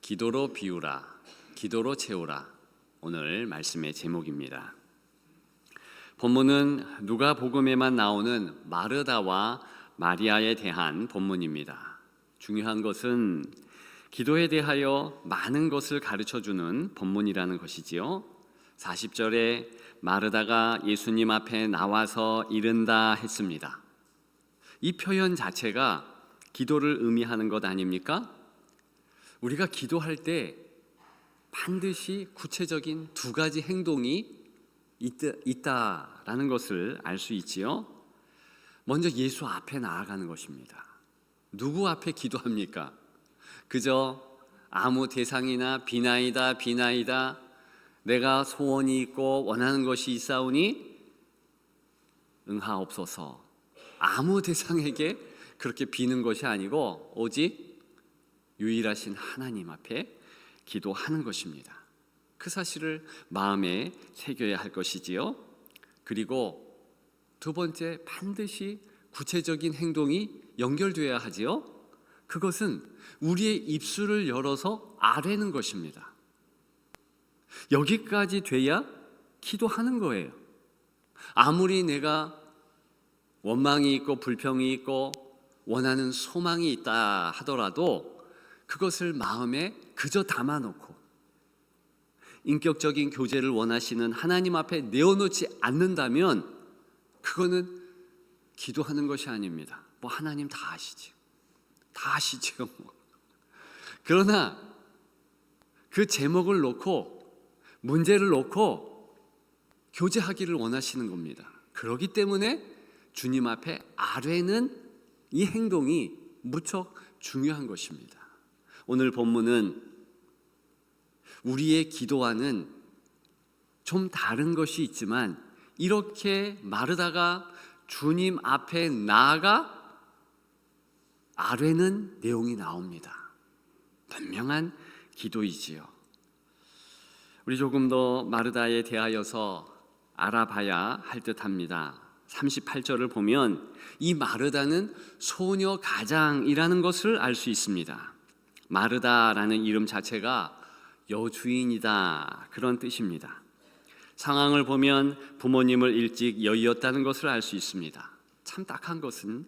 기도로 비우라, 기도로 채우라. 오늘 말씀의 제목입니다. 본문은 누가복음에만 나오는 마르다와 마리아에 대한 본문입니다. 중요한 것은 기도에 대하여 많은 것을 가르쳐주는 본문이라는 것이지요. 40절에 마르다가 예수님 앞에 나와서 이른다 했습니다. 이 표현 자체가 기도를 의미하는 것 아닙니까? 우리가 기도할 때 반드시 구체적인 두 가지 행동이 있다라는 것을 알 수 있지요. 먼저 예수 앞에 나아가는 것입니다. 누구 앞에 기도합니까? 그저 아무 대상이나 비나이다 내가 소원이 있고 원하는 것이 있사오니 응하옵소서. 아무 대상에게 그렇게 비는 것이 아니고 오직 유일하신 하나님 앞에 기도하는 것입니다. 그 사실을 마음에 새겨야 할 것이지요. 그리고 두 번째, 반드시 구체적인 행동이 연결되어야 하지요. 그것은 우리의 입술을 열어서 아뢰는 것입니다. 여기까지 돼야 기도하는 거예요. 아무리 내가 원망이 있고 불평이 있고 원하는 소망이 있다 하더라도 그것을 마음에 그저 담아놓고 인격적인 교제를 원하시는 하나님 앞에 내어놓지 않는다면 그거는 기도하는 것이 아닙니다. 뭐 하나님 다 아시죠. 그러나 그 제목을 놓고 문제를 놓고 교제하기를 원하시는 겁니다. 그렇기 때문에 주님 앞에 아뢰는 이 행동이 무척 중요한 것입니다. 오늘 본문은 우리의 기도와는 좀 다른 것이 있지만 이렇게 마르다가 주님 앞에 나아가 아뢰는 내용이 나옵니다. 분명한 기도이지요. 우리 조금 더 마르다에 대하여서 알아봐야 할 듯합니다. 38절을 보면 이 마르다는 소녀 가장이라는 것을 알 수 있습니다. 마르다라는 이름 자체가 여주인이다, 그런 뜻입니다. 상황을 보면 부모님을 일찍 여의었다는 것을 알 수 있습니다. 참 딱한 것은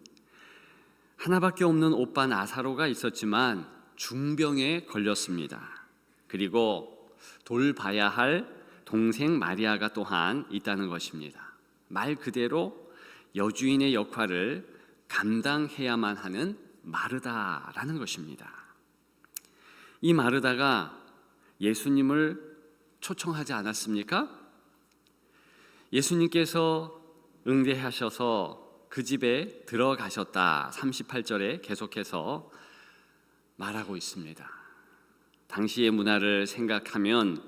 하나밖에 없는 오빠 나사로가 있었지만 중병에 걸렸습니다. 그리고 돌봐야 할 동생 마리아가 또한 있다는 것입니다. 말 그대로 여주인의 역할을 감당해야만 하는 마르다라는 것입니다. 이 마르다가 예수님을 초청하지 않았습니까? 예수님께서 응대하셔서 그 집에 들어가셨다. 38절에 계속해서 말하고 있습니다. 당시의 문화를 생각하면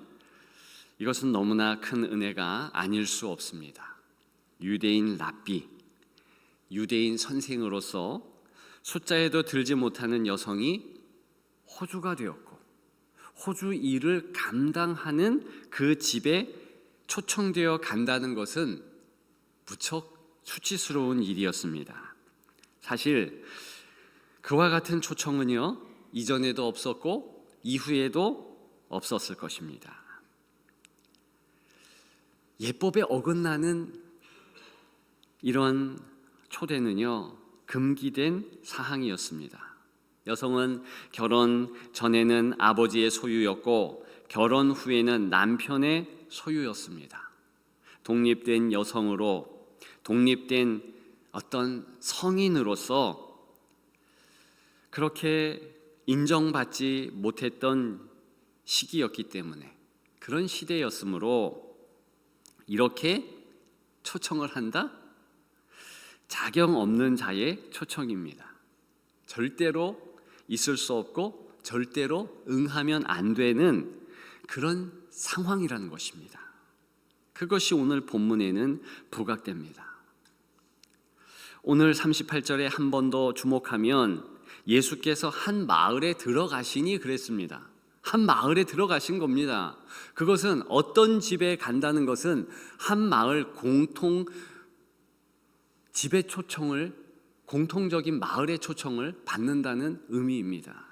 이것은 너무나 큰 은혜가 아닐 수 없습니다. 유대인 랍비, 유대인 선생으로서 숫자에도 들지 못하는 여성이 호주가 되었고 호주 일을 감당하는 그 집에 초청되어 간다는 것은 무척 수치스러운 일이었습니다. 사실 그와 같은 초청은요, 이전에도 없었고 이후에도 없었을 것입니다. 예법에 어긋나는 이런 초대는요, 금기된 사항이었습니다. 여성은 결혼 전에는 아버지의 소유였고 결혼 후에는 남편의 소유였습니다. 독립된 여성으로, 독립된 어떤 성인으로서 그렇게 인정받지 못했던 시기였기 때문에, 그런 시대였으므로 이렇게 초청을 한다? 자격 없는 자의 초청입니다. 절대로 있을 수 없고 절대로 응하면 안 되는 그런 상황이라는 것입니다. 그것이 오늘 본문에는 부각됩니다. 오늘 38절에 한 번 더 주목하면 예수께서 한 마을에 들어가시니 그랬습니다. 한 마을에 들어가신 겁니다. 그것은 어떤 집에 간다는 것은 한 마을 공통 집의 초청을, 공통적인 마을의 초청을 받는다는 의미입니다.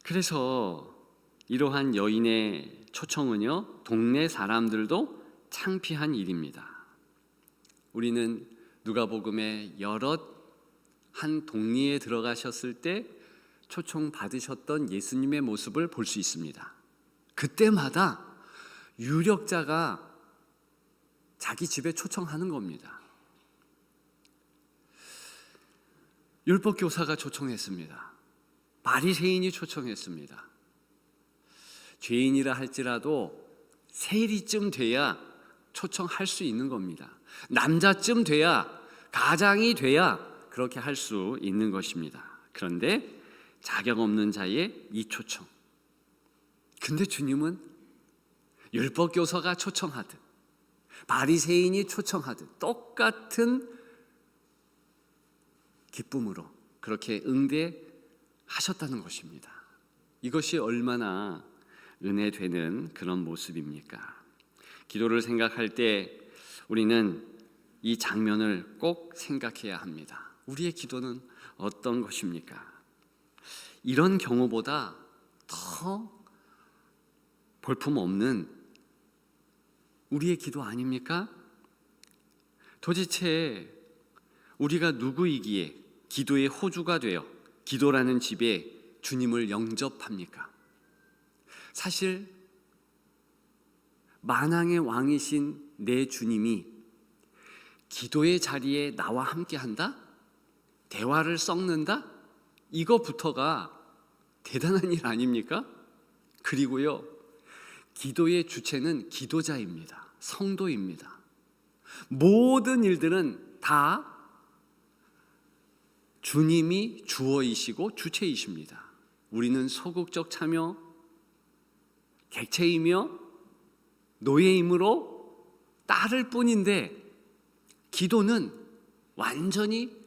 그래서 이러한 여인의 초청은요, 동네 사람들도 창피한 일입니다. 우리는 누가복음의 여럿 한 동리에 들어가셨을 때 초청 받으셨던 예수님의 모습을 볼 수 있습니다. 그때마다 유력자가 자기 집에 초청하는 겁니다. 율법 교사가 초청했습니다. 바리새인이 초청했습니다. 죄인이라 할지라도 세리쯤 돼야 초청할 수 있는 겁니다. 남자쯤 돼야, 가장이 돼야 그렇게 할 수 있는 것입니다. 그런데 자격 없는 자의 이 초청. 근데 주님은 율법 교사가 초청하듯 바리새인이 초청하듯 똑같은 기쁨으로 그렇게 응대하셨다는 것입니다. 이것이 얼마나 은혜되는 그런 모습입니까? 기도를 생각할 때 우리는 이 장면을 꼭 생각해야 합니다. 우리의 기도는 어떤 것입니까? 이런 경우보다 더 볼품없는 우리의 기도 아닙니까? 도대체 우리가 누구이기에 기도의 호주가 되어 기도라는 집에 주님을 영접합니까? 사실 만왕의 왕이신 내 주님이 기도의 자리에 나와 함께한다? 대화를 썩는다? 이거부터가 대단한 일 아닙니까? 그리고요, 기도의 주체는 기도자입니다. 성도입니다. 모든 일들은 다 주님이 주어이시고 주체이십니다. 우리는 소극적 참여, 객체이며 노예이므로 따를 뿐인데 기도는 완전히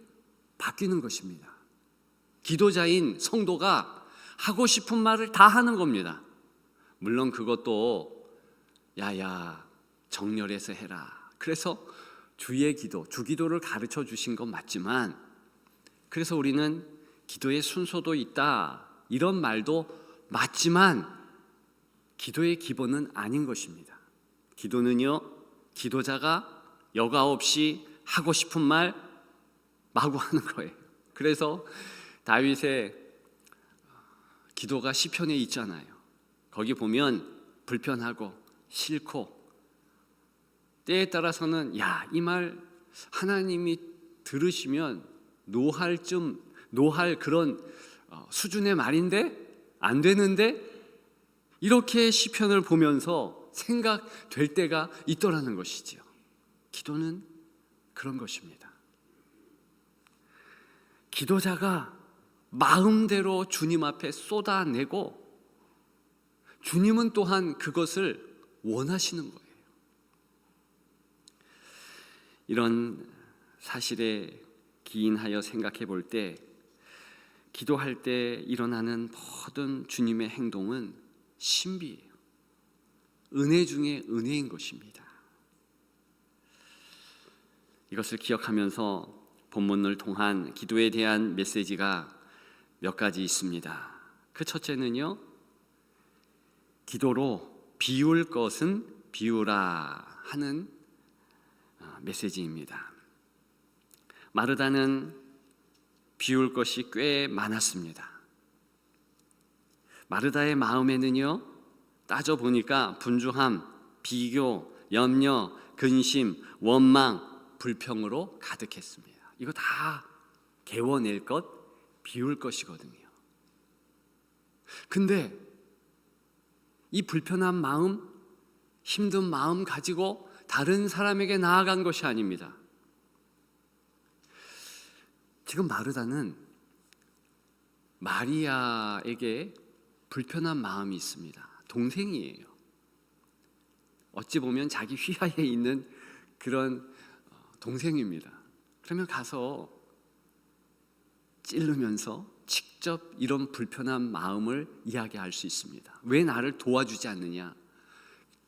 바뀌는 것입니다. 기도자인 성도가 하고 싶은 말을 다 하는 겁니다. 물론 그것도 야야 정렬해서 해라. 그래서 주의 기도, 주기도를 가르쳐 주신 건 맞지만, 그래서 우리는 기도의 순서도 있다 이런 말도 맞지만 기도의 기본은 아닌 것입니다. 기도는요, 기도자가 여과 없이 하고 싶은 말 마구 하는 거예요. 그래서 다윗의 기도가 시편에 있잖아요. 거기 보면 불편하고 싫고 때에 따라서는 야, 이 말 하나님이 들으시면 노할 그런 수준의 말인데 안 되는데 이렇게 시편을 보면서 생각될 때가 있더라는 것이지요. 기도는 그런 것입니다. 기도자가 마음대로 주님 앞에 쏟아내고 주님은 또한 그것을 원하시는 거예요. 이런 사실에 기인하여 생각해 볼 때 기도할 때 일어나는 모든 주님의 행동은 신비예요. 은혜 중에 은혜인 것입니다. 이것을 기억하면서 본문을 통한 기도에 대한 메시지가 몇 가지 있습니다. 그 첫째는요, 기도로 비울 것은 비우라 하는 메시지입니다. 마르다는 비울 것이 꽤 많았습니다. 마르다의 마음에는요, 따져보니까 분주함, 비교, 염려, 근심, 원망, 불평으로 가득했습니다. 이거 다 개워낼 것, 비울 것이거든요. 근데 이 불편한 마음, 힘든 마음 가지고 다른 사람에게 나아간 것이 아닙니다. 지금 마르다는 마리아에게 불편한 마음이 있습니다. 동생이에요. 어찌 보면 자기 휘하에 있는 그런 동생입니다. 그러면 가서 찌르면서 직접 이런 불편한 마음을 이야기할 수 있습니다. 왜 나를 도와주지 않느냐?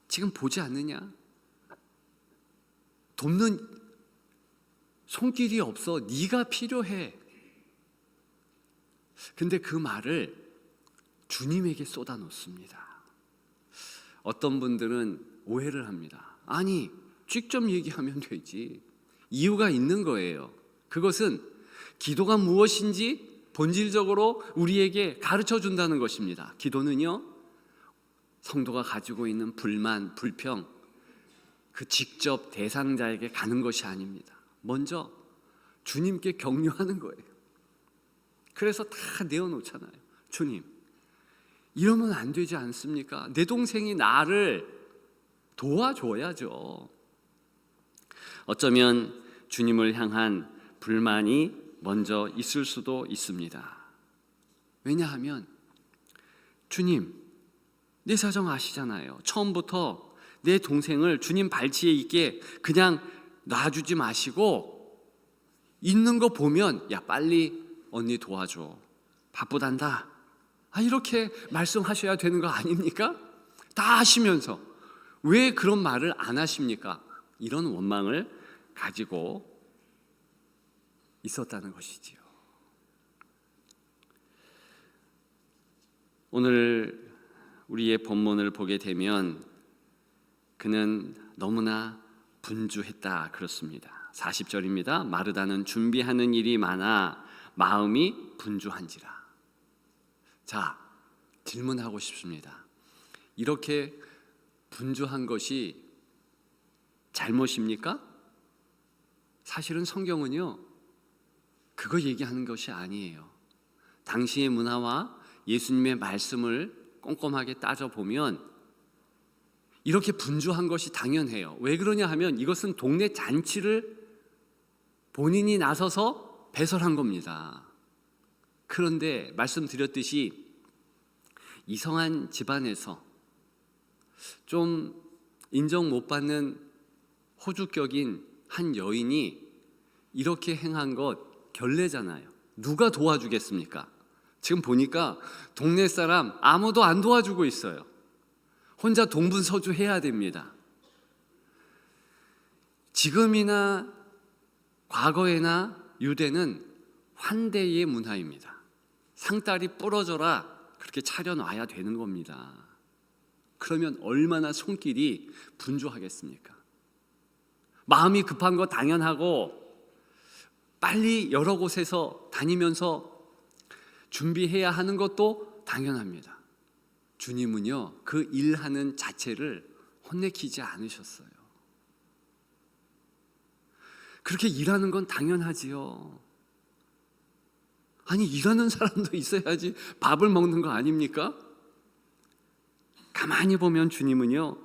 지금 보지 않느냐? 돕는 손길이 없어. 네가 필요해. 근데 그 말을 주님에게 쏟아놓습니다. 어떤 분들은 오해를 합니다. 아니, 직접 얘기하면 되지. 이유가 있는 거예요. 그것은 기도가 무엇인지 본질적으로 우리에게 가르쳐 준다는 것입니다. 기도는요, 성도가 가지고 있는 불만, 불평, 그 직접 대상자에게 가는 것이 아닙니다. 먼저 주님께 격려하는 거예요. 그래서 다 내어놓잖아요. 주님, 이러면 안 되지 않습니까? 내 동생이 나를 도와줘야죠. 어쩌면 주님을 향한 불만이 먼저 있을 수도 있습니다. 왜냐하면 주님, 내 사정 아시잖아요. 처음부터 내 동생을 주님 발치에 있게 그냥 놔주지 마시고 있는 거 보면 야, 빨리 언니 도와줘. 바쁘단다. 이렇게 말씀하셔야 되는 거 아닙니까? 다 하시면서 왜 그런 말을 안 하십니까? 이런 원망을 가지고 있었다는 것이지요. 오늘 우리의 본문을 보게 되면 그는 너무나 분주했다 그렇습니다. 40절입니다. 마르다는 준비하는 일이 많아 마음이 분주한지라. 자, 질문하고 싶습니다. 이렇게 분주한 것이 잘못입니까? 사실은 성경은요, 그거 얘기하는 것이 아니에요. 당시의 문화와 예수님의 말씀을 꼼꼼하게 따져보면 이렇게 분주한 것이 당연해요. 왜 그러냐 하면 이것은 동네 잔치를 본인이 나서서 배설한 겁니다. 그런데 말씀드렸듯이 이성한 집안에서 좀 인정 못 받는 호주격인 한 여인이 이렇게 행한 것 결례잖아요. 누가 도와주겠습니까? 지금 보니까 동네 사람 아무도 안 도와주고 있어요. 혼자 동분서주해야 됩니다. 지금이나 과거에나 유대는 환대의 문화입니다. 상다리 부러져라 그렇게 차려놔야 되는 겁니다. 그러면 얼마나 손길이 분주하겠습니까? 마음이 급한 거 당연하고 빨리 여러 곳에서 다니면서 준비해야 하는 것도 당연합니다. 주님은요, 그 일하는 자체를 혼내키지 않으셨어요. 그렇게 일하는 건 당연하지요. 아니, 일하는 사람도 있어야지 밥을 먹는 거 아닙니까? 가만히 보면 주님은요,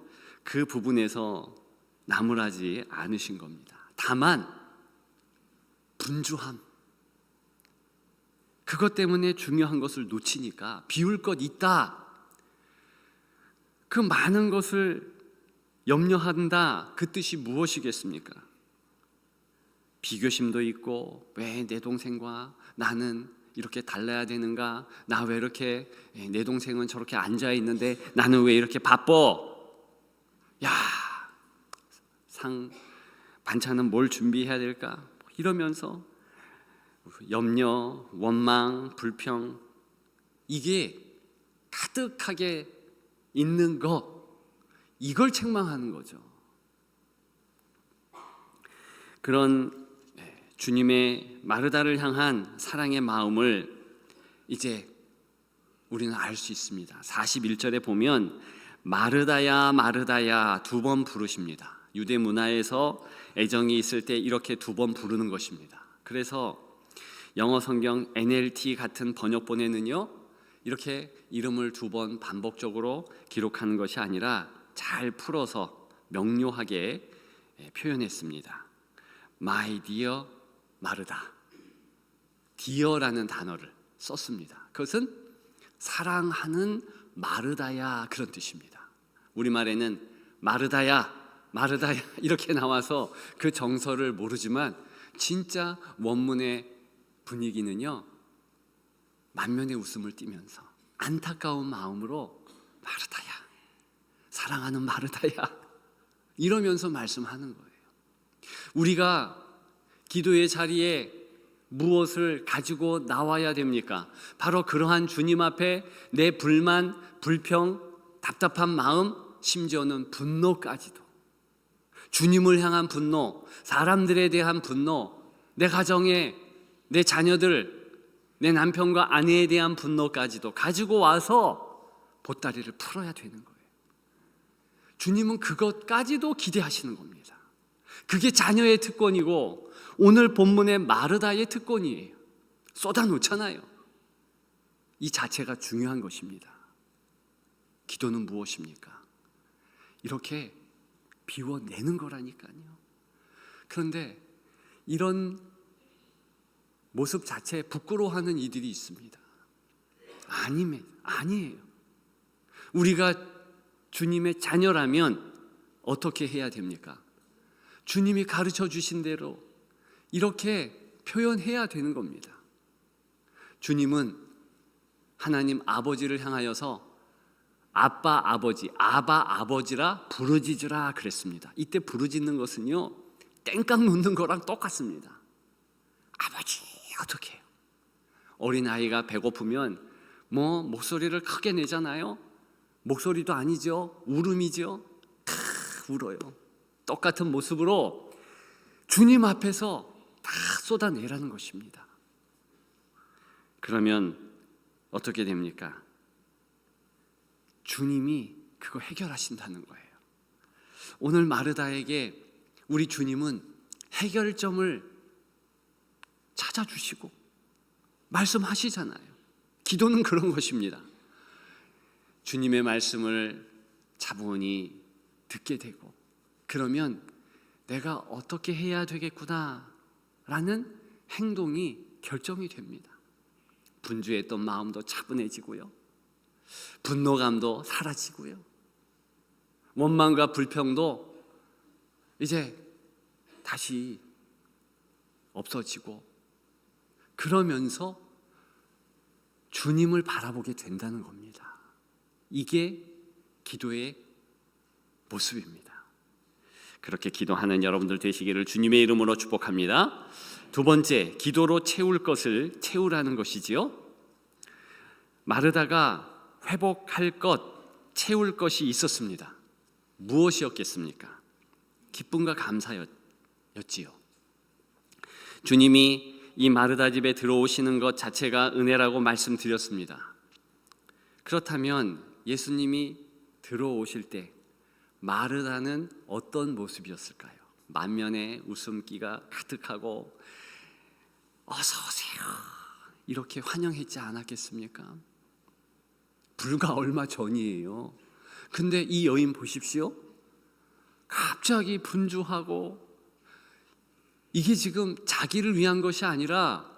그 부분에서 나무라지 않으신 겁니다. 다만 분주함, 그것 때문에 중요한 것을 놓치니까 비울 것 있다, 그 많은 것을 염려한다, 그 뜻이 무엇이겠습니까? 비교심도 있고, 왜 내 동생과 나는 이렇게 달라야 되는가? 나 왜 이렇게, 내 동생은 저렇게 앉아 있는데 나는 왜 이렇게 바빠? 야, 반찬은 뭘 준비해야 될까? 이러면서 염려, 원망, 불평, 이게 가득하게 있는 것, 이걸 책망하는 거죠. 그런 주님의 마르다를 향한 사랑의 마음을 이제 우리는 알 수 있습니다. 41절에 보면 마르다야 마르다야 두 번 부르십니다. 유대 문화에서 애정이 있을 때 이렇게 두 번 부르는 것입니다. 그래서 영어 성경 NLT 같은 번역본에는요, 이렇게 이름을 두 번 반복적으로 기록하는 것이 아니라 잘 풀어서 명료하게 표현했습니다. My dear 마르다, dear라는 단어를 썼습니다. 그것은 사랑하는 마르다야, 그런 뜻입니다. 우리말에는 마르다야 마르다야 이렇게 나와서 그 정서를 모르지만 진짜 원문의 분위기는요, 만면의 웃음을 띠면서 안타까운 마음으로 마르다야, 사랑하는 마르다야, 이러면서 말씀하는 거예요. 우리가 기도의 자리에 무엇을 가지고 나와야 됩니까? 바로 그러한 주님 앞에 내 불만, 불평, 답답한 마음, 심지어는 분노까지도, 주님을 향한 분노, 사람들에 대한 분노, 내 가정에, 내 자녀들, 내 남편과 아내에 대한 분노까지도 가지고 와서 보따리를 풀어야 되는 거예요. 주님은 그것까지도 기대하시는 겁니다. 그게 자녀의 특권이고 오늘 본문의 마르다의 특권이에요. 쏟아놓잖아요. 이 자체가 중요한 것입니다. 기도는 무엇입니까? 이렇게 비워내는 거라니까요. 그런데 이런 모습 자체에 부끄러워하는 이들이 있습니다. 아니에요. 우리가 주님의 자녀라면 어떻게 해야 됩니까? 주님이 가르쳐 주신 대로 이렇게 표현해야 되는 겁니다. 주님은 하나님 아버지를 향하여서 아빠 아버지라 부르짖으라 그랬습니다. 이때 부르짖는 것은요, 땡깡 놓는 거랑 똑같습니다. 아버지 어떻게 해요? 어린아이가 배고프면 목소리를 크게 내잖아요. 목소리도 아니죠. 울음이죠. 울어요. 똑같은 모습으로 주님 앞에서 다 쏟아내라는 것입니다. 그러면 어떻게 됩니까? 주님이 그거 해결하신다는 거예요. 오늘 마르다에게 우리 주님은 해결점을 찾아주시고 말씀하시잖아요. 기도는 그런 것입니다. 주님의 말씀을 차분히 듣게 되고, 그러면 내가 어떻게 해야 되겠구나 라는 행동이 결정이 됩니다. 분주했던 마음도 차분해지고요, 분노감도 사라지고요, 원망과 불평도 이제 다시 없어지고, 그러면서 주님을 바라보게 된다는 겁니다. 이게 기도의 모습입니다. 그렇게 기도하는 여러분들 되시기를 주님의 이름으로 축복합니다. 두 번째, 기도로 채울 것을 채우라는 것이지요. 마르다가 회복할 것, 채울 것이 있었습니다. 무엇이었겠습니까? 기쁨과 감사였지요. 주님이 이 마르다 집에 들어오시는 것 자체가 은혜라고 말씀드렸습니다. 그렇다면 예수님이 들어오실 때 마르다는 어떤 모습이었을까요? 만면에 웃음기가 가득하고 어서 오세요 이렇게 환영했지 않았겠습니까? 불과 얼마 전이에요. 근데 이 여인 보십시오. 갑자기 분주하고, 이게 지금 자기를 위한 것이 아니라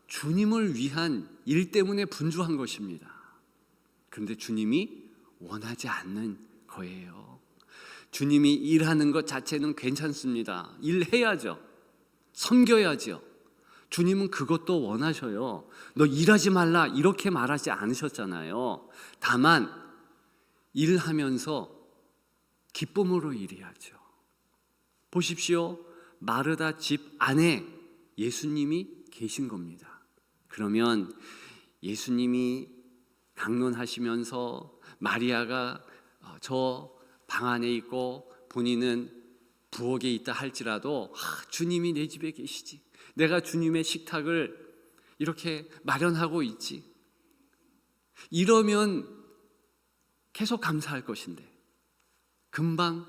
주님을 위한 일 때문에 분주한 것입니다. 그런데 주님이 원하지 않는 거예요. 주님이 일하는 것 자체는 괜찮습니다. 일해야죠. 섬겨야죠. 주님은 그것도 원하셔요. 너 일하지 말라 이렇게 말하지 않으셨잖아요. 다만 일하면서 기쁨으로 일해야죠. 보십시오. 마르다 집 안에 예수님이 계신 겁니다. 그러면 예수님이 강론하시면서 마리아가 저 방 안에 있고 본인은 부엌에 있다 할지라도 주님이 내 집에 계시지, 내가 주님의 식탁을 이렇게 마련하고 있지, 이러면 계속 감사할 것인데 금방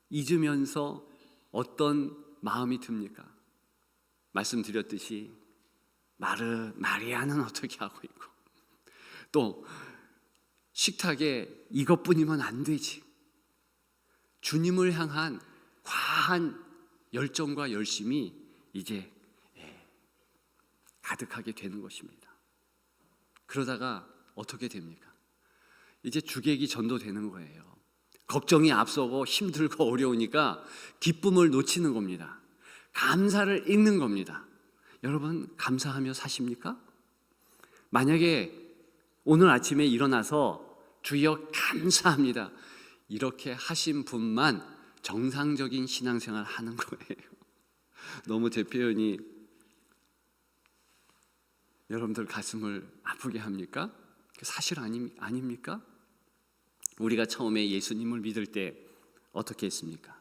잊으면서 어떤 마음이 듭니까? 말씀드렸듯이 마리아는 어떻게 하고 있고, 또 식탁에 이것뿐이면 안 되지, 주님을 향한 과한 열정과 열심이 이제 가득하게 되는 것입니다. 그러다가 어떻게 됩니까? 이제 주객이 전도되는 거예요. 걱정이 앞서고 힘들고 어려우니까 기쁨을 놓치는 겁니다. 감사를 잃는 겁니다. 여러분, 감사하며 사십니까? 만약에 오늘 아침에 일어나서 주여 감사합니다 이렇게 하신 분만 정상적인 신앙생활 하는 거예요. 너무 제 표현이 여러분들 가슴을 아프게 합니까? 사실 아닙니까? 우리가 처음에 예수님을 믿을 때 어떻게 했습니까?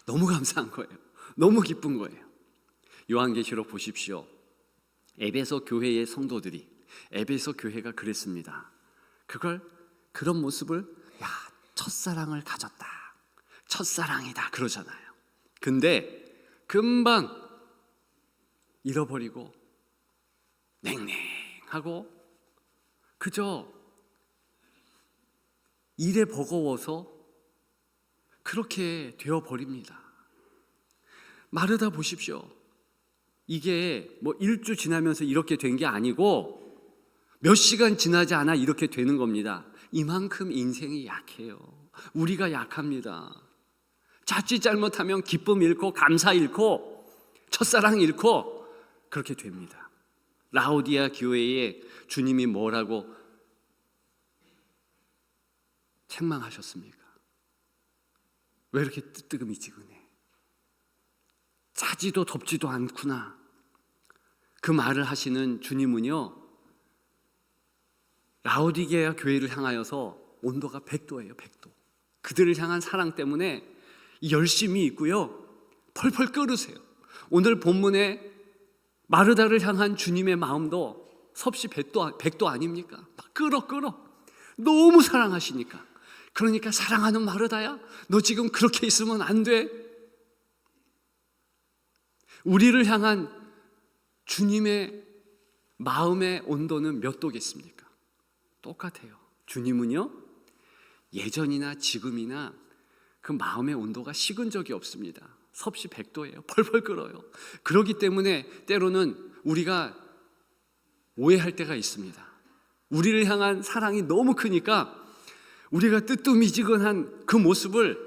너무 감사한 거예요. 너무 기쁜 거예요. 요한계시록 보십시오. 에베소 교회의 성도들이, 에베소 교회가 그랬습니다. 그런 모습을 첫사랑을 가졌다, 첫사랑이다 그러잖아요. 근데 금방 잃어버리고 냉랭하고 그저 일에 버거워서 그렇게 되어버립니다. 마르다 보십시오. 이게 뭐 일주 지나면서 이렇게 된 게 아니고 몇 시간 지나지 않아 이렇게 되는 겁니다. 이만큼 인생이 약해요. 우리가 약합니다. 자칫 잘못하면 기쁨 잃고 감사 잃고 첫사랑 잃고 그렇게 됩니다. 라오디아 교회에 주님이 뭐라고 책망하셨습니까? 왜 이렇게 뜨뜨미지근해? 짜지도 덥지도 않구나. 그 말을 하시는 주님은요, 라오디게아 교회를 향하여서 온도가 100도예요. 100도. 그들을 향한 사랑 때문에 열심히 있고요, 펄펄 끓으세요. 오늘 본문에 마르다를 향한 주님의 마음도 섭씨 100도 아닙니까? 막 끓어. 너무 사랑하시니까. 그러니까 사랑하는 마르다야, 너 지금 그렇게 있으면 안 돼. 우리를 향한 주님의 마음의 온도는 몇 도겠습니까? 똑같아요. 주님은요, 예전이나 지금이나 그 마음의 온도가 식은 적이 없습니다. 섭씨 100도예요. 펄펄 끓어요. 그렇기 때문에 때로는 우리가 오해할 때가 있습니다. 우리를 향한 사랑이 너무 크니까 우리가 뜨뜻미지근한 그 모습을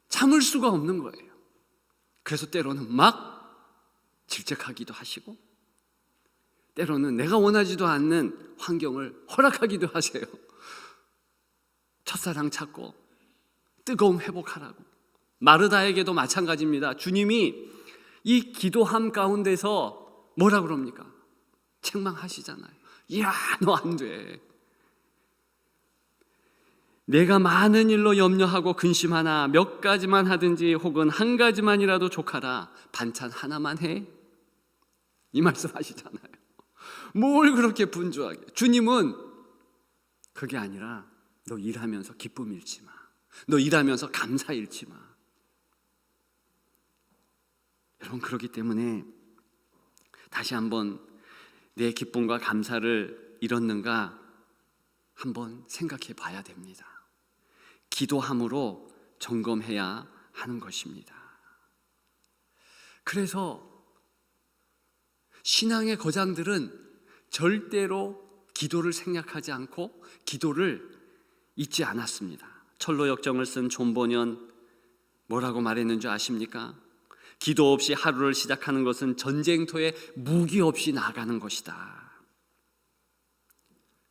참을 수가 없는 거예요. 그래서 때로는 막 질책하기도 하시고, 때로는 내가 원하지도 않는 환경을 허락하기도 하세요. 첫사랑 찾고 뜨거움 회복하라고. 마르다에게도 마찬가지입니다. 주님이 이 기도함 가운데서 뭐라 그럽니까? 책망하시잖아요. 이야, 너 안 돼. 내가 많은 일로 염려하고 근심하나 몇 가지만 하든지 혹은 한 가지만이라도 족하라. 반찬 하나만 해. 이 말씀 하시잖아요. 뭘 그렇게 분주하게. 주님은 그게 아니라 너 일하면서 기쁨 잃지 마. 너 일하면서 감사 잃지 마. 여러분, 그렇기 때문에 다시 한번 내 기쁨과 감사를 잃었는가 한번 생각해 봐야 됩니다. 기도함으로 점검해야 하는 것입니다. 그래서 신앙의 거장들은 절대로 기도를 생략하지 않고 기도를 잊지 않았습니다. 철로 역정을 쓴 존 보년 뭐라고 말했는지 아십니까? 기도 없이 하루를 시작하는 것은 전쟁터에 무기 없이 나가는 것이다.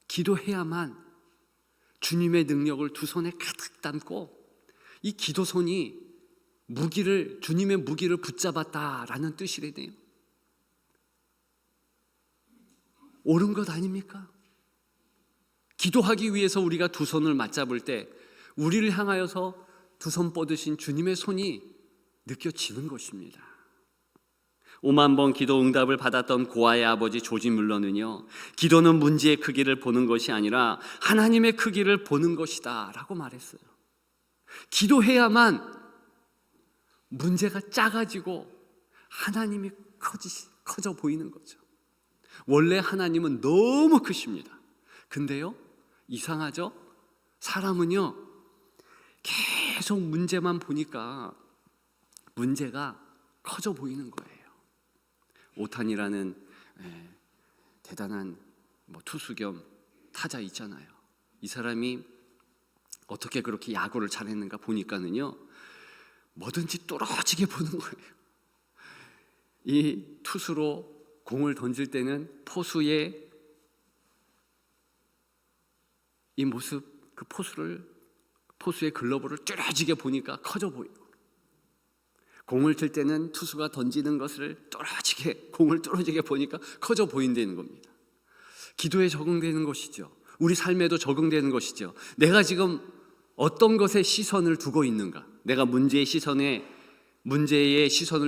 기도해야만 주님의 능력을 두 손에 가득 담고 이 기도손이 주님의 무기를 붙잡았다라는 뜻이래요. 옳은 것 아닙니까? 기도하기 위해서 우리가 두 손을 맞잡을 때 우리를 향하여서 두 손 뻗으신 주님의 손이 느껴지는 것입니다. 5만 번 기도 응답을 받았던 고아의 아버지 조지 뮬러는요, 기도는 문제의 크기를 보는 것이 아니라 하나님의 크기를 보는 것이다 라고 말했어요. 기도해야만 문제가 작아지고 하나님이 커져 보이는 거죠. 원래 하나님은 너무 크십니다. 근데요, 이상하죠? 사람은요, 계속 문제만 보니까 문제가 커져 보이는 거예요. 오탄이라는 대단한 투수 겸 타자 있잖아요. 이 사람이 어떻게 그렇게 야구를 잘했는가 보니까는요, 뭐든지 뚫어지게 보는 거예요. 이 투수로 공을 던질 때는 포수의 이 모습, 그 포수의 글러브를 뚫어지게 보니까 커져 보이고, 공을 칠 때는 투수가 던지는 것을 뚫어지게 뚫어지게, 공을 뚫어지게 보니까 커져 보인다는 겁니다. 기도에 적응되는 것이죠. 우리 삶에도 적응되는 것이죠. 내가 지금 어떤 것에 시선을 두고 있는가? 내가 문제의 시선을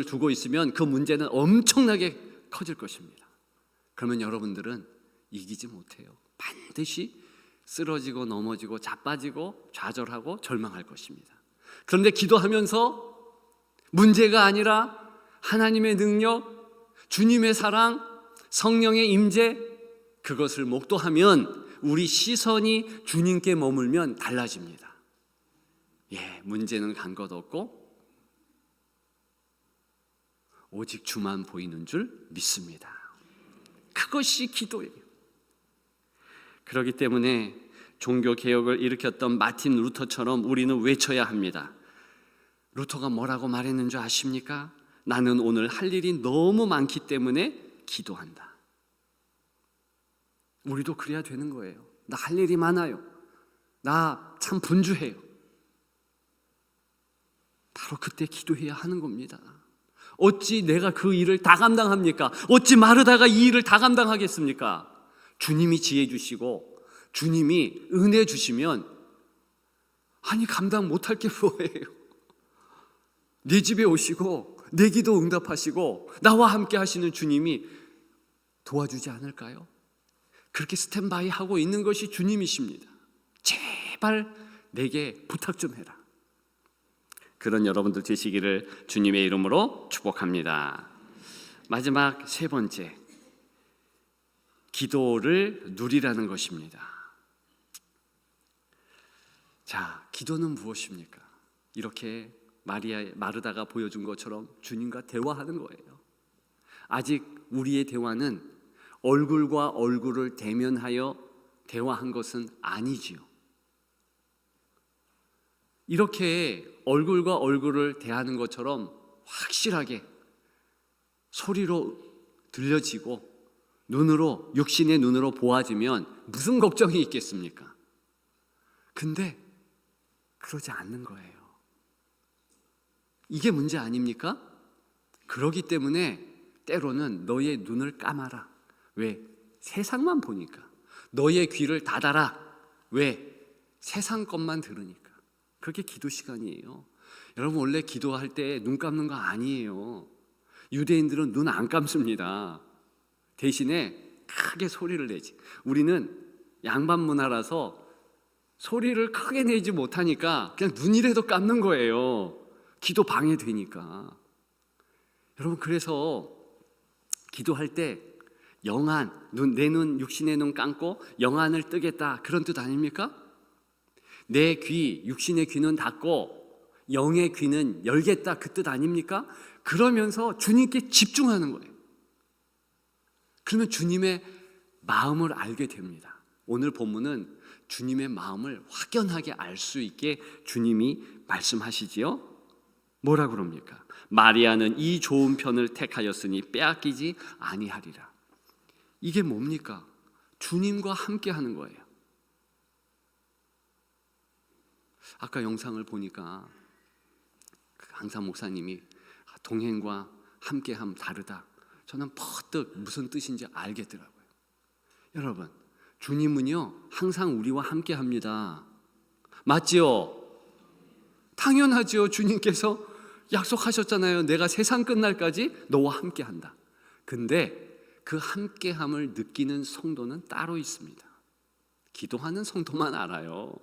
두고 있으면 그 문제는 엄청나게 커질 것입니다. 그러면 여러분들은 이기지 못해요. 반드시 쓰러지고 넘어지고 자빠지고 좌절하고 절망할 것입니다. 그런데 기도하면서 문제가 아니라 하나님의 능력, 주님의 사랑, 성령의 임재, 그것을 목도하면 우리 시선이 주님께 머물면 달라집니다. 문제는 간 것 없고 오직 주만 보이는 줄 믿습니다. 그것이 기도예요. 그렇기 때문에 종교개혁을 일으켰던 마틴 루터처럼 우리는 외쳐야 합니다. 루터가 뭐라고 말했는 줄 아십니까? 나는 오늘 할 일이 너무 많기 때문에 기도한다. 우리도 그래야 되는 거예요. 나 할 일이 많아요. 나 참 분주해요. 바로 그때 기도해야 하는 겁니다. 어찌 내가 그 일을 다 감당합니까? 어찌 마르다가 이 일을 다 감당하겠습니까? 주님이 지혜 주시고 주님이 은혜 주시면 감당 못할 게 뭐예요? 내 집에 오시고 내 기도 응답하시고 나와 함께 하시는 주님이 도와주지 않을까요? 그렇게 스탠바이 하고 있는 것이 주님이십니다. 제발 내게 부탁 좀 해라. 그런 여러분들 되시기를 주님의 이름으로 축복합니다. 마지막 세 번째, 기도를 누리라는 것입니다. 자, 기도는 무엇입니까? 이렇게 마르다가 보여준 것처럼 주님과 대화하는 거예요. 아직 우리의 대화는 얼굴과 얼굴을 대면하여 대화한 것은 아니지요. 이렇게 얼굴과 얼굴을 대하는 것처럼 확실하게 소리로 들려지고 눈으로, 육신의 눈으로 보아지면 무슨 걱정이 있겠습니까? 근데 그러지 않는 거예요. 이게 문제 아닙니까? 그러기 때문에 때로는 너의 눈을 감아라. 왜? 세상만 보니까. 너의 귀를 닫아라. 왜? 세상 것만 들으니까. 그게 기도 시간이에요. 여러분, 원래 기도할 때 눈 감는 거 아니에요. 유대인들은 눈 안 감습니다. 대신에 크게 소리를 내지. 우리는 양반 문화라서 소리를 크게 내지 못하니까 그냥 눈이라도 감는 거예요. 기도 방해되니까. 여러분, 그래서 기도할 때 영안, 내 눈, 육신의 눈 감고 영안을 뜨겠다, 그런 뜻 아닙니까? 내 귀, 육신의 귀는 닫고 영의 귀는 열겠다, 그 뜻 아닙니까? 그러면서 주님께 집중하는 거예요. 그러면 주님의 마음을 알게 됩니다. 오늘 본문은 주님의 마음을 확연하게 알 수 있게 주님이 말씀하시지요. 뭐라 그럽니까? 마리아는 이 좋은 편을 택하였으니 빼앗기지 아니하리라. 이게 뭡니까? 주님과 함께 하는 거예요. 아까 영상을 보니까 강산 목사님이 동행과 함께함 다르다. 저는 퍼뜩 무슨 뜻인지 알겠더라고요. 여러분, 주님은요 항상 우리와 함께합니다. 맞지요? 당연하지요. 주님께서 약속하셨잖아요. 내가 세상 끝날까지 너와 함께한다. 근데 그 함께함을 느끼는 성도는 따로 있습니다. 기도하는 성도만 알아요.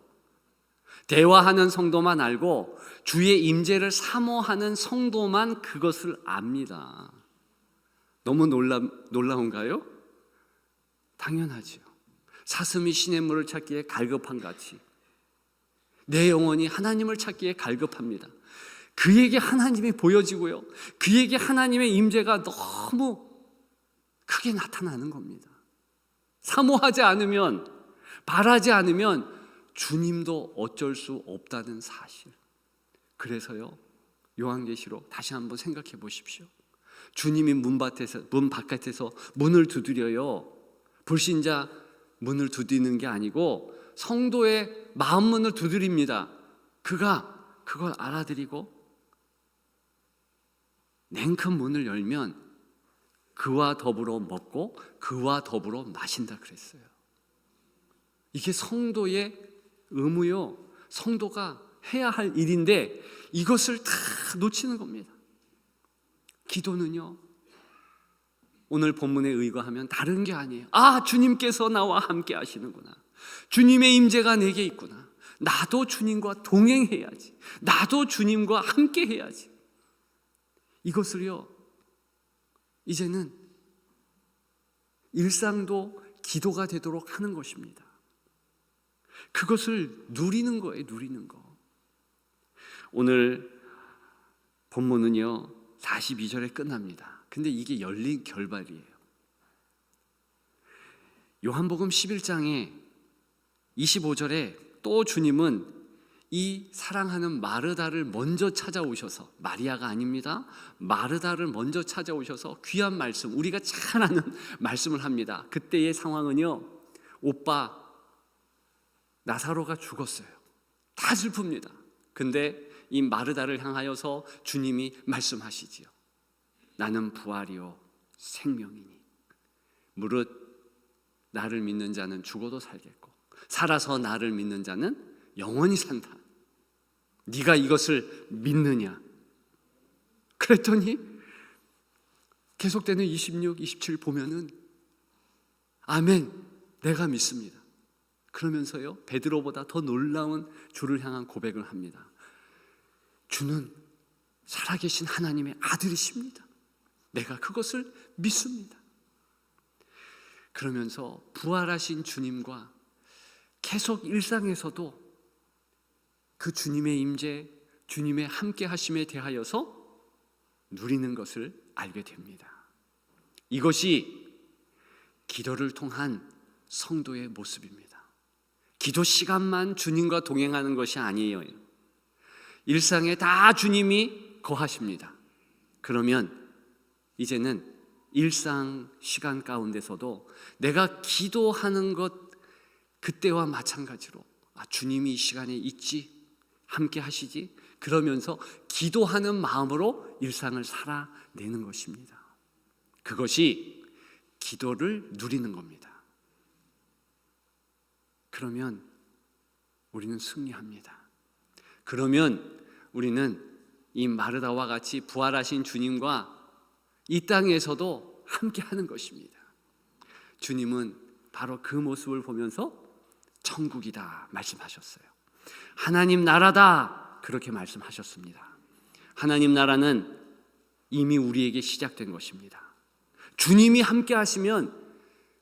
대화하는 성도만 알고 주의 임재를 사모하는 성도만 그것을 압니다. 너무 놀라운가요? 당연하지요. 사슴이 시냇물을 찾기에 갈급한 같이 내 영혼이 하나님을 찾기에 갈급합니다. 그에게 하나님이 보여지고요, 그에게 하나님의 임재가 너무 크게 나타나는 겁니다. 사모하지 않으면, 바라지 않으면 주님도 어쩔 수 없다는 사실. 그래서요, 요한계시록 다시 한번 생각해 보십시오. 주님이 문 바깥에서 문을 두드려요. 불신자 문을 두드리는 게 아니고 성도의 마음 문을 두드립니다. 그가 그걸 알아들이고 냉큼 문을 열면 그와 더불어 먹고 그와 더불어 마신다 그랬어요. 이게 성도의 의무요, 성도가 해야 할 일인데 이것을 다 놓치는 겁니다. 기도는요, 오늘 본문에 의거하면 다른 게 아니에요. 아, 주님께서 나와 함께 하시는구나. 주님의 임재가 내게 있구나. 나도 주님과 동행해야지. 나도 주님과 함께 해야지. 이것을요, 이제는 일상도 기도가 되도록 하는 것입니다. 그것을 누리는 거예요, 누리는 거. 오늘 본문은요 42절에 끝납니다. 근데 이게 열린 결말이에요. 요한복음 11장에 25절에 또 주님은 이 사랑하는 마르다를 먼저 찾아오셔서, 마리아가 아닙니다, 마르다를 먼저 찾아오셔서 귀한 말씀, 우리가 잘 아는 말씀을 합니다. 그때의 상황은요, 오빠 나사로가 죽었어요. 다 슬픕니다. 근데 이 마르다를 향하여서 주님이 말씀하시지요. 나는 부활이요 생명이니 무릇 나를 믿는 자는 죽어도 살겠고 살아서 나를 믿는 자는 영원히 산다. 네가 이것을 믿느냐? 그랬더니 계속되는 26, 27 보면은 아멘, 내가 믿습니다. 그러면서요 베드로보다 더 놀라운 주를 향한 고백을 합니다. 주는 살아계신 하나님의 아들이십니다. 내가 그것을 믿습니다. 그러면서 부활하신 주님과 계속 일상에서도 그 주님의 임재, 주님의 함께 하심에 대하여서 누리는 것을 알게 됩니다. 이것이 기도를 통한 성도의 모습입니다. 기도 시간만 주님과 동행하는 것이 아니에요. 일상에 다 주님이 거하십니다. 그러면 이제는 일상 시간 가운데서도 내가 기도하는 것 그때와 마찬가지로 주님이 이 시간에 있지, 함께 하시지, 그러면서 기도하는 마음으로 일상을 살아내는 것입니다. 그것이 기도를 누리는 겁니다. 그러면 우리는 승리합니다. 그러면 우리는 이 마르다와 같이 부활하신 주님과 이 땅에서도 함께 하는 것입니다. 주님은 바로 그 모습을 보면서 천국이다 말씀하셨어요. 하나님 나라다 그렇게 말씀하셨습니다. 하나님 나라는 이미 우리에게 시작된 것입니다. 주님이 함께 하시면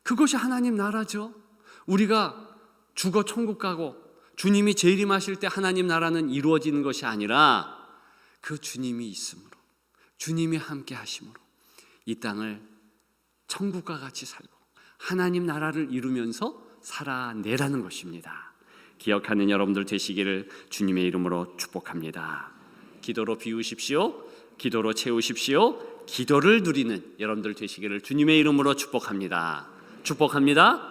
그것이 하나님 나라죠. 우리가 죽어 천국 가고 주님이 재림하실 때 하나님 나라는 이루어지는 것이 아니라 그 주님이 있음으로, 주님이 함께 하심으로 이 땅을 천국과 같이 살고 하나님 나라를 이루면서 살아내라는 것입니다. 기억하는 여러분들 되시기를 주님의 이름으로 축복합니다. 기도로 비우십시오. 기도로 채우십시오. 기도를 누리는 여러분들 되시기를 주님의 이름으로 축복합니다. 축복합니다.